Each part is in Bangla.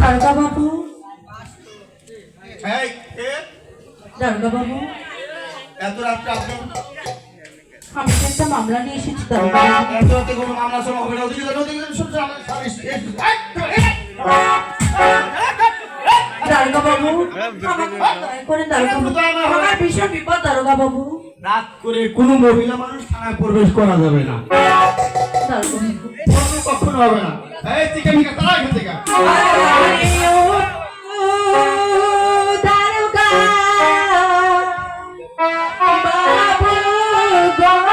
দারোগা বাবু, এই কে? দারোগা বাবু, এত রাত্রে আপনি? আমি তো একটা মামলা নিয়ে এসেছি দারোগা বাবু। এত রাতে কোনো মামলা সব হবে না। ওদিকে শুনছো আমার স্বামী দারোগা বাবু, আমাকে দয়া করে দারোগা বাবু, আমার ভীষণ বিপদ দারোগা বাবু। রাত করে কোনো মহিলা মানুষ থানায় প্রবেশ করা যাবে না। দারোগা বাবু, কখনো হবে না। এই চিকা মিকা তারা এখান থেকে। দারোগা বাবু গয়া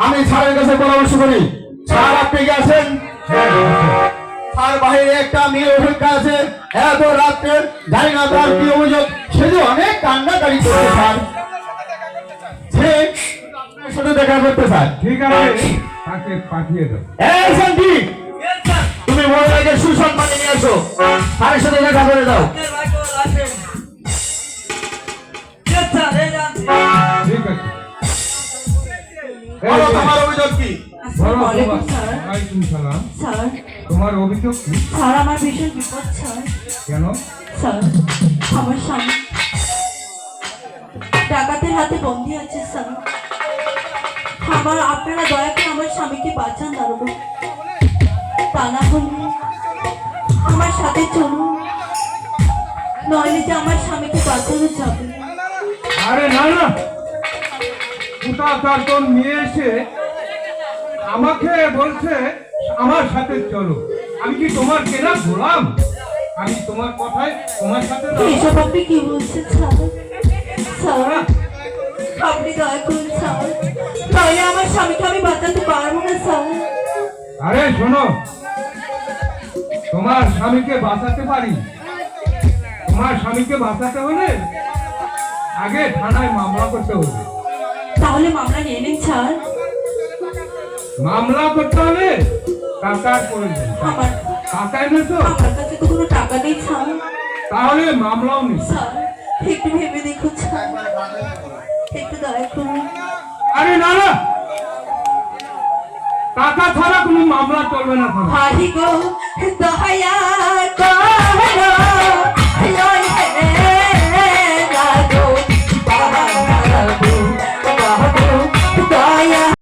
আমি স্যারের কাছে পরামর্শ করি। স্যার আপনি গেছেন, তার বাইরে একটা মেয়ে অপেক্ষা আছে। এত রাত্রে জানি না তার কি অভিযোগ, সে যে অনেক কান্নাকারি করছে স্যার। সে আপনার সাথে দেখা করতে স্যার। ঠিক আছে, তাকে পাঠিয়ে দাও। এই শান্তি, তুমি মহিলাকে সুসম্মানে নিয়ে আসো, স্যারের সাথে দেখা করে দাও। ঠিক আছে। তোমার অভিযোগ কি? আসসালামু আলাইকুম স্যার। ওয়ালাইকুম সালাম। স্যার, তোমার অভিযোগ কি? স্যার আমার ভীষণ বিপদ স্যার। কেন? স্যার, আমার স্বামী ডাকাতের হাতে বন্দী আছে স্যার। আপনারা দয়া করে আমার স্বামীকে বাঁচান দারোগা। তা না হলে আমার সাথে চলুন, নইলে যে আমার স্বামীকে বাঁচানো যাবে। আরে না না, ওটা তার তোর নিয়ে এসে আমাকে বলছে আমার সাথে চলো। আমি কি তোমার কেনা গোলাম? আমি তোমার কথায় তোমার সাথে এসব আপনি কি বলছেন স্যার? স্যার, আপনি দয়া করুন স্যার। শোনো, তোমার স্বামীকে বাঁচাতে পারি। তোমার স্বামীকে বাঁচাতে হলে আগে থানায় মামলা করতে হবে। তাহলে মামলা নিয়ে নিন স্যার। মামলা করতে হলে টাকার প্রয়োজন। আমার টাকা এনেছো? আমার কাছে তো কোনো টাকা নেই স্যার। তাহলে মামলাও নেই। স্যার একটু ভেবে দেখুন স্যার, একটু দয়া করুন। আরে না না, টাকা ছাড়া কোনো মামলা চলবে না। হারি গো দয়া